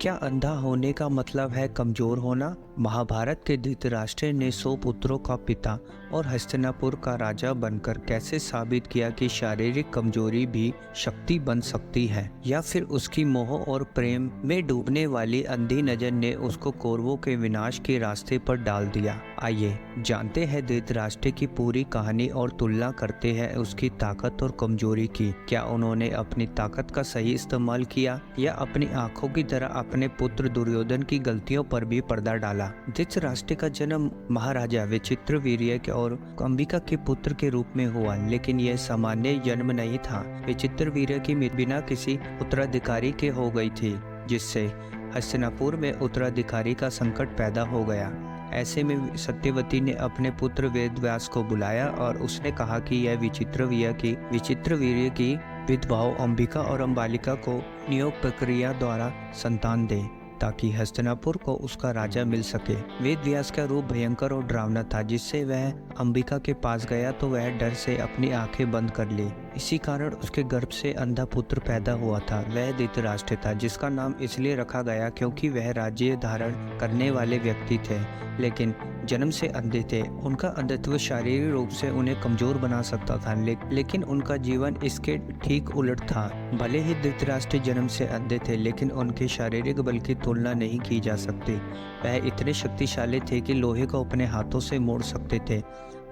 क्या अंधा होने का मतलब है कमजोर होना? महाभारत के धृतराष्ट्र ने 100 पुत्रों का पिता और हस्तिनापुर का राजा बनकर कैसे साबित किया कि शारीरिक कमजोरी भी शक्ति बन सकती है? या फिर उसकी मोह और प्रेम में डूबने वाली अंधी नजर ने उसको कौरवों के विनाश के रास्ते पर डाल दिया? आइए जानते हैं धृतराष्ट्र की पूरी कहानी और तुलना करते हैं उसकी ताकत और कमजोरी की। क्या उन्होंने अपनी ताकत का सही इस्तेमाल किया या अपनी आंखों की तरह अपने पुत्र दुर्योधन की गलतियों पर भी पर्दा डाला? धृतराष्ट्र का जन्म महाराजा विचित्रवीर्य और अंबिका के पुत्र के रूप में हुआ, लेकिन यह सामान्य जन्म नहीं था। विचित्रवीर्य की बिना किसी उत्तराधिकारी के हो गई थी, जिससे हस्तिनापुर में उत्तराधिकारी का संकट पैदा हो गया। ऐसे में सत्यवती ने अपने पुत्र वेदव्यास को बुलाया और उसने कहा कि यह विचित्रवीर्य की विधवाओं अंबिका और अंबालिका को नियोग प्रक्रिया द्वारा संतान दे, ताकि हस्तिनापुर को उसका राजा मिल सके। वेदव्यास का रूप भयंकर और डरावना था, जिससे वह अंबिका के पास गया तो वह डर से अपनी आंखें बंद कर ली। इसी कारण उसके गर्भ से अंधा पुत्र पैदा हुआ था। वह धृतराष्ट्र था, जिसका नाम इसलिए रखा गया क्योंकि वह राज्य धारण करने वाले व्यक्ति थे, लेकिन जन्म से अंधे थे। उनका अंधत्व शारीरिक रूप से उन्हें कमजोर बना सकता था, लेकिन उनका जीवन इसके ठीक उलट था। भले ही धृतराष्ट्र जन्म से अंधे थे, लेकिन उनके शारीरिक बल की तुलना नहीं की जा सकती। वह इतने शक्तिशाली थे कि लोहे को अपने हाथों से मोड़ सकते थे।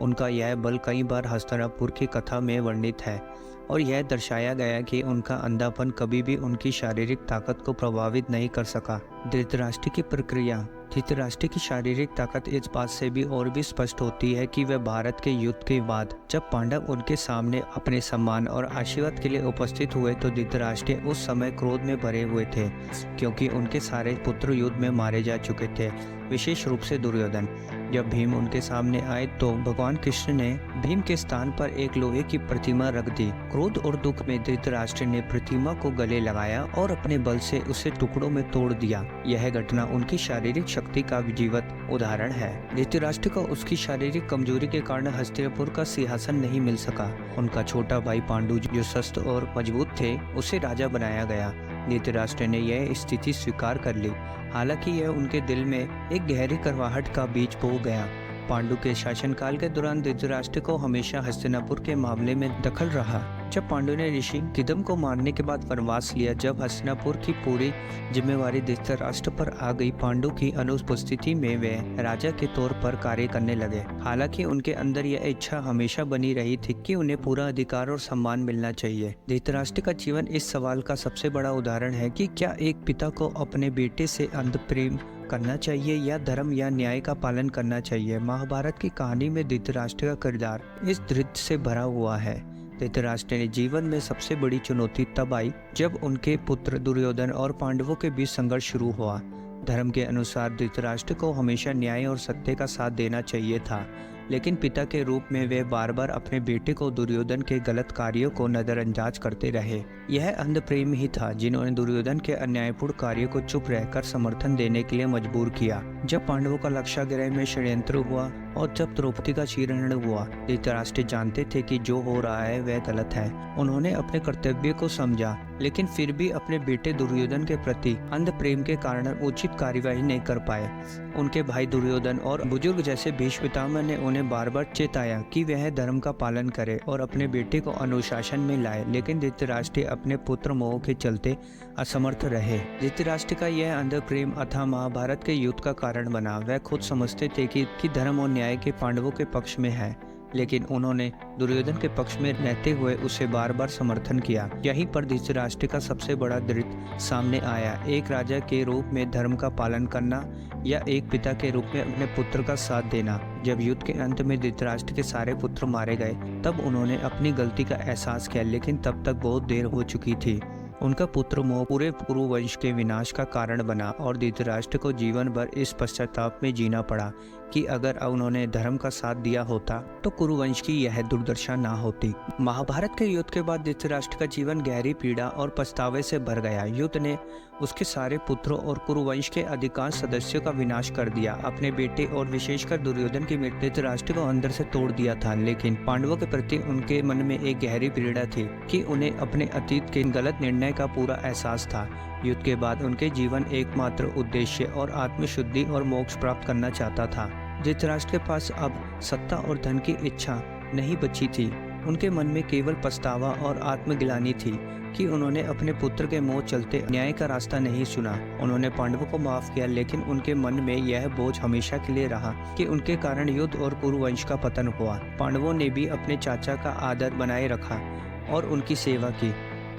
उनका यह बल कई बार हस्तिनापुर की कथा में वर्णित है और यह दर्शाया गया कि उनका अंधापन कभी भी उनकी शारीरिक ताकत को प्रभावित नहीं कर सका। धृतराष्ट्र की प्रक्रिया। धृतराष्ट्र की शारीरिक ताकत इस बात से भी और भी स्पष्ट होती है कि वह भारत के युद्ध के बाद जब पांडव उनके सामने अपने सम्मान और आशीर्वाद के लिए उपस्थित हुए तो धृतराष्ट्र उस समय क्रोध में भरे हुए थे, क्योंकि उनके सारे पुत्र युद्ध में मारे जा चुके थे, विशेष रूप से दुर्योधन। जब भीम उनके सामने आए तो भगवान कृष्ण ने भीम के स्थान पर एक लोहे की प्रतिमा रख दी। क्रोध और दुख में धृतराष्ट्र ने प्रतिमा को गले लगाया और अपने बल से उसे टुकड़ों में तोड़ दिया। यह घटना उनकी शारीरिक शक्ति का जीवंत उदाहरण है। धृतराष्ट्र को उसकी शारीरिक कमजोरी के कारण हस्तिनापुर का सिंहासन नहीं मिल सका। उनका छोटा भाई पांडु, जो स्वस्थ और मजबूत थे, उसे राजा बनाया गया। धृतराष्ट्र ने यह स्थिति स्वीकार कर ली, हालांकि यह उनके दिल में एक गहरी करवाहट का बीज बो गया। पांडु के शासनकाल के दौरान धृतराष्ट्र को हमेशा हस्तिनापुर के मामले में दखल रहा। जब पांडु ने ऋषि किदम को मारने के बाद वनवास लिया, जब हस्तिनापुर की पूरी जिम्मेवारी धृतराष्ट्र पर आ गई, पांडु की अनुपस्थिति में वे राजा के तौर पर कार्य करने लगे। हालांकि उनके अंदर यह इच्छा हमेशा बनी रही थी कि उन्हें पूरा अधिकार और सम्मान मिलना चाहिए। धृतराष्ट्र का जीवन इस सवाल का सबसे बड़ा उदाहरण है कि क्या एक पिता को अपने बेटे से अंध प्रेम करना चाहिए या धर्म या न्याय का पालन करना चाहिए। महाभारत की कहानी में धृतराष्ट्र का किरदार इस दृश्य से भरा हुआ है। धृतराष्ट्र ने जीवन में सबसे बड़ी चुनौती तब आई जब उनके पुत्र दुर्योधन और पांडवों के बीच संघर्ष शुरू हुआ। धर्म के अनुसार धृतराष्ट्र को हमेशा न्याय और सत्य का साथ देना चाहिए था, लेकिन पिता के रूप में वे बार बार अपने बेटे को दुर्योधन के गलत कार्यों को नजरअंदाज करते रहे। यह अंध प्रेम ही था जिन्होंने दुर्योधन के अन्यायपूर्ण कार्यों को चुप रहकर समर्थन देने के लिए मजबूर किया। जब पांडवों का लक्षागृह में षड्यंत्र हुआ और जब द्रौपदी का चीरहरण हुआ, धृतराष्ट्र जानते थे कि जो हो रहा है वह गलत है। उन्होंने अपने कर्तव्य को समझा, लेकिन फिर भी अपने बेटे दुर्योधन के प्रति अंध प्रेम के कारण उचित कार्यवाही नहीं कर पाए। उनके भाई दुर्योधन और बुजुर्ग जैसे भीष्म पितामह ने उन्हें बार बार चेताया कि वह धर्म का पालन करे और अपने बेटे को अनुशासन में लाए, लेकिन धृतराष्ट्र अपने पुत्र मोह के चलते असमर्थ रहे। धृतराष्ट्र का यह अंध प्रेम अथा महाभारत के युद्ध का कारण बना। वह खुद समझते थे कि धर्म और न्याय के पांडवों के पक्ष में है, लेकिन उन्होंने दुर्योधन के पक्ष में रहते हुए उसे बार बार समर्थन किया। यहीं पर धृतराष्ट्र का सबसे बड़ा दृश्य सामने आया, एक राजा के रूप में धर्म का पालन करना या एक पिता के रूप में अपने पुत्र का साथ देना। जब युद्ध के अंत में धृतराष्ट्र के सारे पुत्र मारे गए, तब उन्होंने अपनी गलती का एहसास किया, लेकिन तब तक बहुत देर हो चुकी थी। उनका पुत्र मोह पूरे कुरुवंश के विनाश का कारण बना और धृतराष्ट्र को जीवन भर इस पश्चाताप में जीना पड़ा कि अगर उन्होंने धर्म का साथ दिया होता तो कुरुवंश की यह दुर्दशा ना होती। महाभारत के युद्ध के बाद धृतराष्ट्र का जीवन गहरी पीड़ा और पछतावे से भर गया। युद्ध ने उसके सारे पुत्रों और कुरुवंश के अधिकांश सदस्यों का विनाश कर दिया। अपने बेटे और विशेषकर दुर्योधन की मृत्यु धृतराष्ट्र को अंदर से तोड़ दिया था, लेकिन पांडवों के प्रति उनके मन में एक गहरी पीड़ा थी कि उन्हें अपने अतीत के गलत निर्णय निर्णय का पूरा एहसास था। युद्ध के बाद उनके जीवन एकमात्र उद्देश्य और आत्मशुद्धि और मोक्ष प्राप्त करना चाहता था। धृतराष्ट्र के पास अब सत्ता और धन की इच्छा नहीं बची थी। उनके मन में केवल पछतावा और आत्मग्लानि थी कि उन्होंने अपने पुत्र के मोह चलते न्याय का रास्ता नहीं चुना। उन्होंने पांडवों को माफ किया, लेकिन उनके मन में यह बोझ हमेशा के लिए रहा कि उनके कारण युद्ध और कुरुवंश का पतन हुआ। पांडवों ने भी अपने चाचा का आदर बनाए रखा और उनकी सेवा की,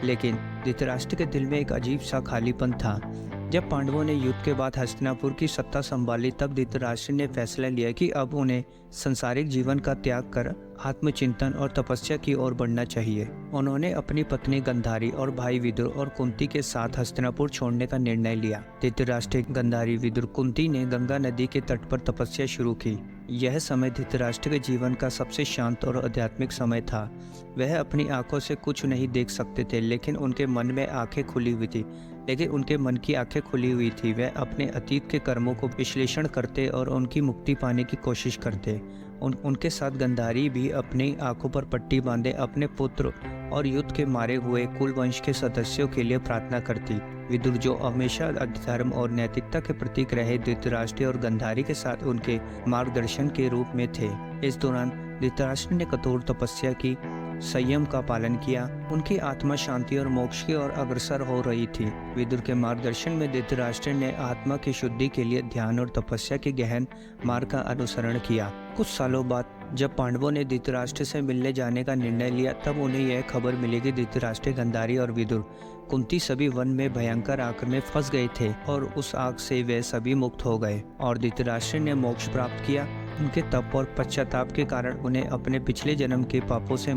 लेकिन धृतराष्ट्र के दिल में एक अजीब सा खालीपन था। जब पांडवों ने युद्ध के बाद हस्तिनापुर की सत्ता संभाली, तब धृतराष्ट्र ने फैसला लिया कि अब उन्हें संसारिक जीवन का त्याग कर आत्मचिंतन और तपस्या की ओर बढ़ना चाहिए। उन्होंने अपनी पत्नी गंधारी और भाई विदुर और कुंती के साथ हस्तिनापुर छोड़ने का निर्णय लिया। धृतराष्ट्र, गंधारी, विदुर, कुंती ने गंगा नदी के तट पर तपस्या शुरू की। यह समय धृतराष्ट्र के जीवन का सबसे शांत और आध्यात्मिक समय था। वह अपनी आंखों से कुछ नहीं देख सकते थे, लेकिन उनके मन की आंखें खुली हुई थी। वह अपने अतीत के कर्मों को विश्लेषण करते और उनकी मुक्ति पाने की कोशिश करते। उनके साथ गंधारी भी अपनी आंखों पर पट्टी बांधे अपने पुत्र और युद्ध के मारे हुए कुलवंश के सदस्यों के लिए प्रार्थना करती। विदुर, जो हमेशा धर्म और नैतिकता के प्रतीक रहे, धृतराष्ट्र और गंधारी के साथ उनके मार्गदर्शन के रूप में थे। इस दौरान धृतराष्ट्र ने कठोर तपस्या की, संयम का पालन किया। उनकी आत्मा शांति और मोक्ष की ओर अग्रसर हो रही थी। विदुर के मार्गदर्शन में धृतराष्ट्र ने आत्मा की शुद्धि के लिए ध्यान और तपस्या के गहन मार्ग का अनुसरण किया। कुछ सालों बाद जब पांडवों ने धृतराष्ट्र से मिलने जाने का निर्णय लिया, तब उन्हें यह खबर मिली कि धृतराष्ट्र, गंधारी और विदुर, कुंती सभी वन में भयंकर आग में फंस गए थे और उस आग से वे सभी मुक्त हो गए और धृतराष्ट्र ने मोक्ष प्राप्त किया। उनके तप और पश्चाताप के कारण उन्हें अपने पिछले जन्म के पापों से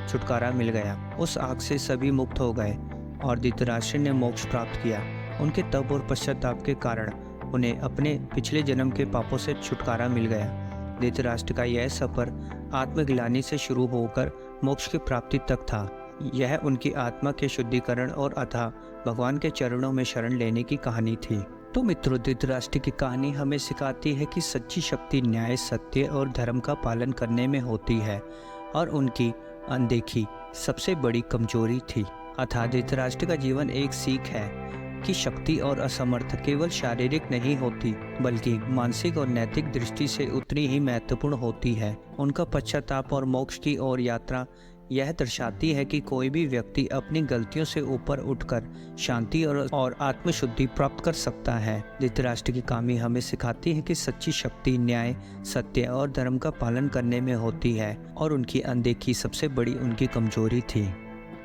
छुटकारा मिल गया। उस आग से सभी मुक्त हो गए और धृतराष्ट्र ने मोक्ष प्राप्त किया। उनके तप और पश्चाताप के कारण उन्हें अपने पिछले जन्म के पापों से छुटकारा मिल गया। धृतराष्ट्र का यह सफर आत्मग्लानि से शुरू होकर मोक्ष की प्राप्ति तक था। यह उनकी आत्मा के शुद्धिकरण और अतः भगवान के चरणों में शरण लेने की कहानी थी। तो मित्रों, धृतराष्ट्र की कहानी हमें सिखाती है कि सच्ची शक्ति न्याय, सत्य और धर्म का पालन करने में होती है और उनकी अनदेखी सबसे बड़ी कमजोरी थी। अतः धृतराष्ट्र का जीवन एक सीख है कि शक्ति और असमर्थ केवल शारीरिक नहीं होती, बल्कि मानसिक और नैतिक दृष्टि से उतनी ही महत्वपूर्ण होती है। उनका पश्चाताप और मोक्ष की ओर यात्रा यह दर्शाती है कि कोई भी व्यक्ति अपनी गलतियों से ऊपर उठकर शांति और आत्मशुद्धि प्राप्त कर सकता है। धृतराष्ट्र की कहानी हमें सिखाती है कि सच्ची शक्ति न्याय, सत्य और धर्म का पालन करने में होती है और उनकी अनदेखी सबसे बड़ी उनकी कमजोरी थी।